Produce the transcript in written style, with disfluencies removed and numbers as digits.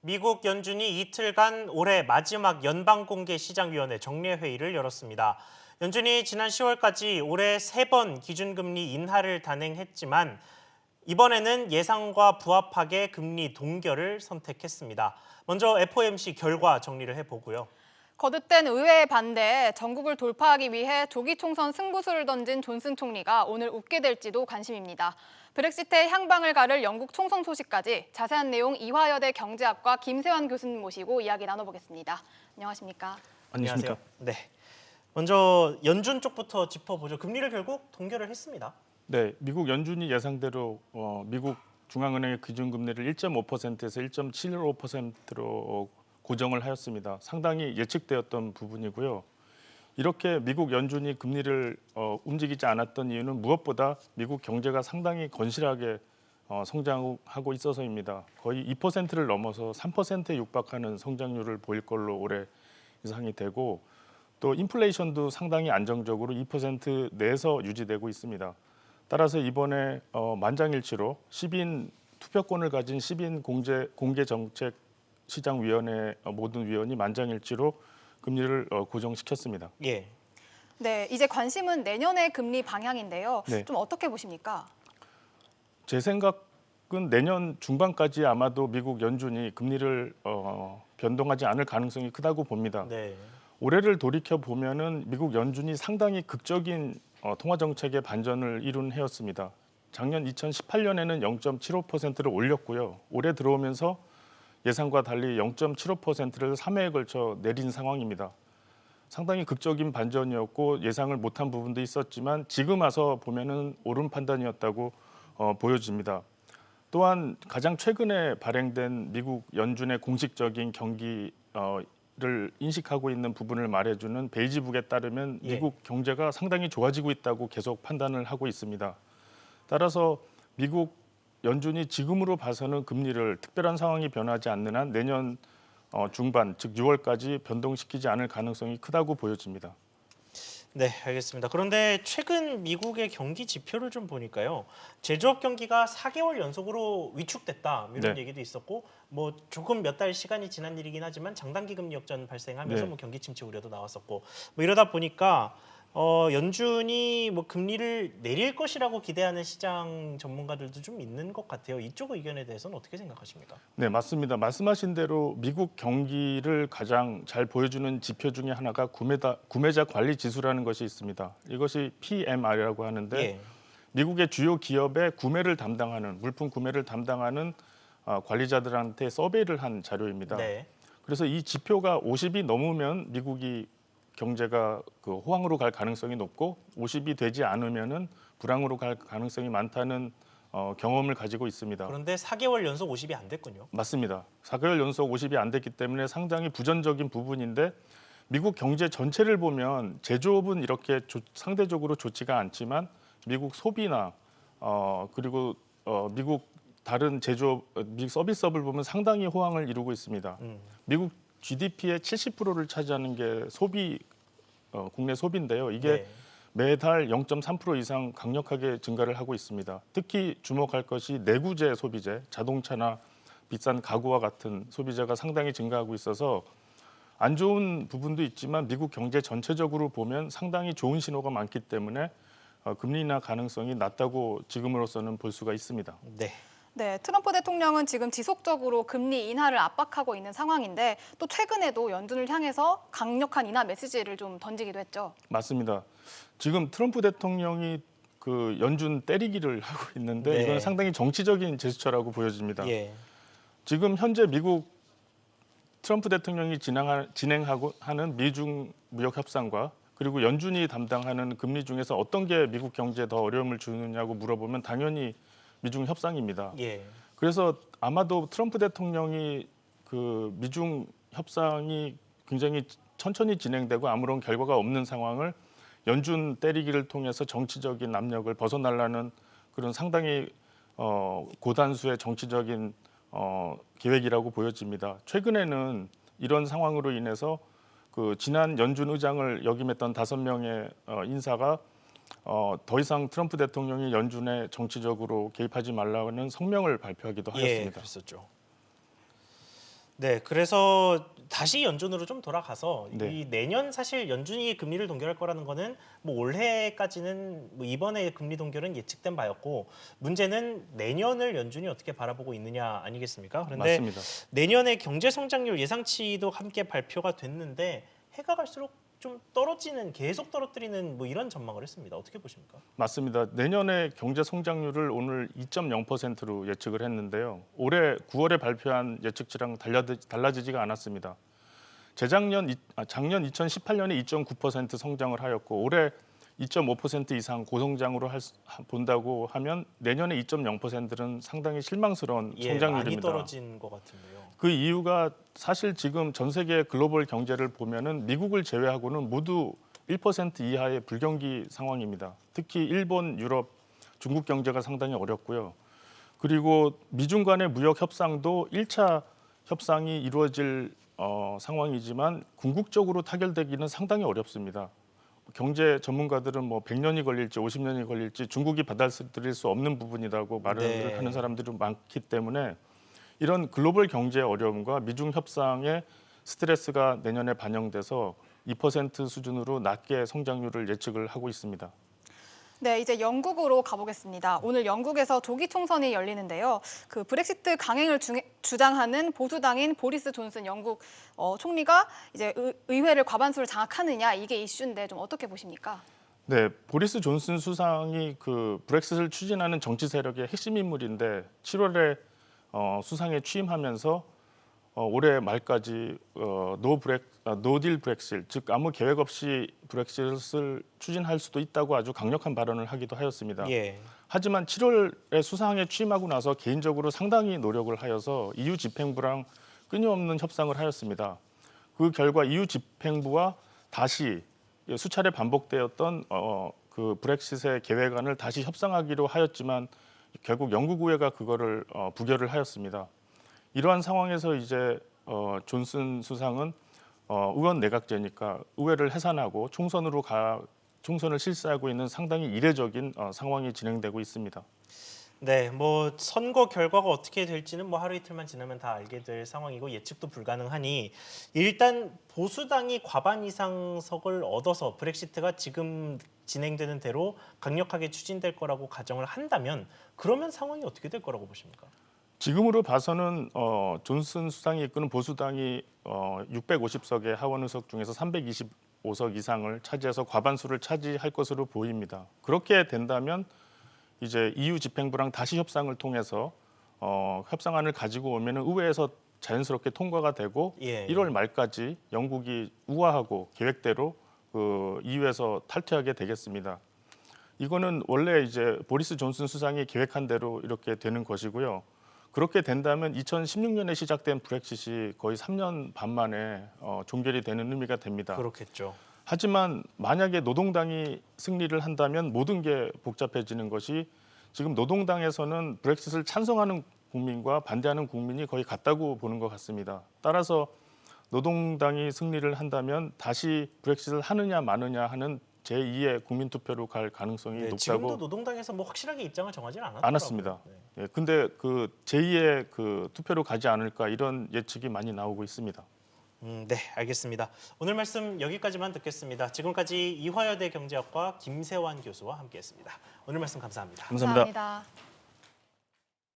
미국 연준이 이틀간 올해 마지막 연방공개시장위원회 정례회의를 열었습니다. 연준이 지난 10월까지 올해 3번 기준금리 인하를 단행했지만 이번에는 예상과 부합하게 금리 동결을 선택했습니다. 먼저 FOMC 결과 정리를 해보고요. 거듭된 의회의 반대에 전국을 돌파하기 위해 조기 총선 승부수를 던진 존슨 총리가 오늘 웃게 될지도 관심입니다. 브렉시트의 향방을 가를 영국 총선 소식까지 자세한 내용 이화여대 경제학과 김세환 교수님 모시고 이야기 나눠보겠습니다. 안녕하십니까? 안녕하세요. 네. 먼저 연준 쪽부터 짚어보죠. 금리를 결국 동결을 했습니다. 네, 미국 연준이 예상대로 미국 중앙은행의 기준금리를 1.5%에서 1.75%로 고정을 하였습니다. 상당히 예측되었던 부분이고요. 이렇게 미국 연준이 금리를 움직이지 않았던 이유는 무엇보다 미국 경제가 상당히 건실하게 성장하고 있어서입니다. 거의 2%를 넘어서 3%에 육박하는 성장률을 보일 걸로 올해 예상이 되고 또 인플레이션도 상당히 안정적으로 2% 내에서 유지되고 있습니다. 따라서 이번에 만장일치로 10인 투표권을 가진 10인 공개정책시장위원회 모든 위원이 만장일치로 금리를 고정시켰습니다. 예. 네, 이제 관심은 내년의 금리 방향인데요. 네. 좀 어떻게 보십니까? 제 생각은 내년 중반까지 아마도 미국 연준이 금리를 변동하지 않을 가능성이 크다고 봅니다. 네. 올해를 돌이켜 보면은 미국 연준이 상당히 극적인 통화 정책의 반전을 이룬 해였습니다. 작년 2018년에는 0.75%를 올렸고요. 올해 들어오면서 예상과 달리 0.75%를 3회에 걸쳐 내린 상황입니다. 상당히 극적인 반전이었고 예상을 못한 부분도 있었지만 지금 와서 보면은 옳은 판단이었다고 보여집니다. 또한 가장 최근에 발행된 미국 연준의 공식적인 경기를 인식하고 있는 부분을 말해주는 베이지북에 따르면 미국 경제가 상당히 좋아지고 있다고 계속 판단을 하고 있습니다. 따라서 미국 연준이 지금으로 봐서는 금리를 특별한 상황이 변하지 않는 한 내년 중반, 즉 6월까지 변동시키지 않을 가능성이 크다고 보여집니다. 네, 알겠습니다. 그런데 최근 미국의 경기 지표를 좀 보니까요. 제조업 경기가 4개월 연속으로 위축됐다 이런 네. 얘기도 있었고 뭐 조금 몇 달 시간이 지난 일이긴 하지만 장단기 금리 역전 발생하면서 네. 뭐 경기 침체 우려도 나왔었고 뭐 이러다 보니까 연준이 뭐 금리를 내릴 것이라고 기대하는 시장 전문가들도 좀 있는 것 같아요. 이쪽 의견에 대해서는 어떻게 생각하십니까? 네, 맞습니다. 말씀하신 대로 미국 경기를 가장 잘 보여주는 지표 중에 하나가 구매자 관리 지수라는 것이 있습니다. 이것이 PMI라고 하는데 예. 미국의 주요 기업의 구매를 담당하는 물품 구매를 담당하는 관리자들한테 서베이를 한 자료입니다. 네. 그래서 이 지표가 50이 넘으면 미국이 경제가 호황으로 갈 가능성이 높고 50이 되지 않으면은 불황으로 갈 가능성이 많다는 경험을 가지고 있습니다. 그런데 4개월 연속 50이 안 됐군요. 맞습니다. 4개월 연속 50이 안 됐기 때문에 상당히 부정적인 부분인데 미국 경제 전체를 보면 제조업은 이렇게 상대적으로 좋지가 않지만 미국 소비나 그리고 미국 다른 제조업, 미국 서비스업을 보면 상당히 호황을 이루고 있습니다. 미국 GDP의 70%를 차지하는 게 국내 소비인데요. 이게 네. 매달 0.3% 이상 강력하게 증가를 하고 있습니다. 특히 주목할 것이 내구재 소비재, 자동차나 비싼 가구와 같은 소비재가 상당히 증가하고 있어서 안 좋은 부분도 있지만 미국 경제 전체적으로 보면 상당히 좋은 신호가 많기 때문에 금리 인하 가능성이 낮다고 지금으로서는 볼 수가 있습니다. 네. 네, 트럼프 대통령은 지금 지속적으로 금리 인하를 압박하고 있는 상황인데 또 최근에도 연준을 향해서 강력한 인하 메시지를 좀 던지기도 했죠. 맞습니다. 지금 트럼프 대통령이 그 연준 때리기를 하고 있는데 네. 이건 상당히 정치적인 제스처라고 보여집니다. 예. 지금 현재 미국 트럼프 대통령이 진행하고 하는 미중 무역 협상과 그리고 연준이 담당하는 금리 중에서 어떤 게 미국 경제에 더 어려움을 주느냐고 물어보면 당연히 미중 협상입니다. 예. 그래서 아마도 트럼프 대통령이 그 미중 협상이 굉장히 천천히 진행되고 아무런 결과가 없는 상황을 연준 때리기를 통해서 정치적인 압력을 벗어나려는 그런 상당히 고단수의 정치적인 계획이라고 보여집니다. 최근에는 이런 상황으로 인해서 그 지난 연준 의장을 역임했던 5명의 인사가 더 이상 트럼프 대통령이 연준에 정치적으로 개입하지 말라는 성명을 발표하기도 예, 하였습니다. 그랬었죠. 네, 그래서 다시 연준으로 좀 돌아가서 네. 이 내년 사실 연준이 금리를 동결할 거라는 거는 뭐 올해까지는 뭐 이번에 금리 동결은 예측된 바였고 문제는 내년을 연준이 어떻게 바라보고 있느냐 아니겠습니까? 그런데 맞습니다. 내년의 경제 성장률 예상치도 함께 발표가 됐는데 해가 갈수록 좀 떨어지는 계속 떨어뜨리는 뭐 이런 전망을 했습니다. 어떻게 보십니까? 맞습니다. 내년의 경제 성장률을 오늘 2.0%로 예측을 했는데요. 올해 9월에 발표한 예측치랑 달라지지가 않았습니다. 작년 2018년에 2.9% 성장을 하였고 올해 2.5% 이상 고성장으로 본다고 하면 내년에 2.0%는 상당히 실망스러운 예, 성장률입니다. 많이 떨어진 것 같은데요. 그 이유가 사실 지금 전 세계 글로벌 경제를 보면은 미국을 제외하고는 모두 1% 이하의 불경기 상황입니다. 특히 일본, 유럽, 중국 경제가 상당히 어렵고요. 그리고 미중 간의 무역 협상도 1차 협상이 이루어질 상황이지만 궁극적으로 타결되기는 상당히 어렵습니다. 경제 전문가들은 뭐 100년이 걸릴지 50년이 걸릴지 중국이 받아들일 수 없는 부분이라고 말을 네. 하는 사람들이 많기 때문에 이런 글로벌 경제 어려움과 미중 협상의 스트레스가 내년에 반영돼서 2% 수준으로 낮게 성장률을 예측을 하고 있습니다. 네, 이제 영국으로 가보겠습니다. 오늘 영국에서 조기 총선이 열리는데요. 그 브렉시트 강행을 주장하는 보수당인 보리스 존슨 영국 총리가 이제 의회를 과반수를 장악하느냐 이게 이슈인데 좀 어떻게 보십니까? 네, 보리스 존슨 수상이 그 브렉시트를 추진하는 정치 세력의 핵심 인물인데 7월에 수상에 취임하면서 올해 말까지 노딜 브렉시트, 즉 아무 계획 없이 브렉시트를 추진할 수도 있다고 아주 강력한 발언을 하기도 하였습니다. 예. 하지만 7월에 수상에 취임하고 나서 개인적으로 상당히 노력을 하여서 EU 집행부랑 끊임없는 협상을 하였습니다. 그 결과 EU 집행부와 다시 수차례 반복되었던 그 브렉시트의 계획안을 다시 협상하기로 하였지만 결국 영국 의회가 그거를 부결을 하였습니다. 이러한 상황에서 이제 존슨 수상은 의원 내각제니까 의회를 해산하고 총선을 실시하고 있는 상당히 이례적인 상황이 진행되고 있습니다. 네, 뭐 선거 결과가 어떻게 될지는 뭐 하루 이틀만 지나면 다 알게 될 상황이고 예측도 불가능하니 일단 보수당이 과반 이상 석을 얻어서 브렉시트가 지금 진행되는 대로 강력하게 추진될 거라고 가정을 한다면 그러면 상황이 어떻게 될 거라고 보십니까? 지금으로 봐서는 존슨 수상이 이끄는 보수당이 650석의 하원 의석 중에서 325석 이상을 차지해서 과반수를 차지할 것으로 보입니다. 그렇게 된다면 이제 EU 집행부랑 다시 협상을 통해서 협상안을 가지고 오면은 의회에서 자연스럽게 통과가 되고 예. 1월 말까지 영국이 우아하고 계획대로 그 EU에서 탈퇴하게 되겠습니다. 이거는 원래 이제 보리스 존슨 수상이 계획한 대로 이렇게 되는 것이고요. 그렇게 된다면 2016년에 시작된 브렉시트이 거의 3년 반 만에 종결이 되는 의미가 됩니다. 그렇겠죠. 하지만 만약에 노동당이 승리를 한다면 모든 게 복잡해지는 것이 지금 노동당에서는 브렉시트를 찬성하는 국민과 반대하는 국민이 거의 같다고 보는 것 같습니다. 따라서 노동당이 승리를 한다면 다시 브렉시트를 하느냐 마느냐 하는 제2의 국민투표로 갈 가능성이 네, 높다고 지금도 노동당에서 뭐 확실하게 입장을 정하지는 않았더라고요. 않았습니다. 네. 예, 근데 그 제2의 그 투표로 가지 않을까 이런 예측이 많이 나오고 있습니다. 네, 알겠습니다. 오늘 말씀 여기까지만 듣겠습니다. 지금까지 이화여대 경제학과 김세환 교수와 함께했습니다. 오늘 말씀 감사합니다. 감사합니다. 감사합니다.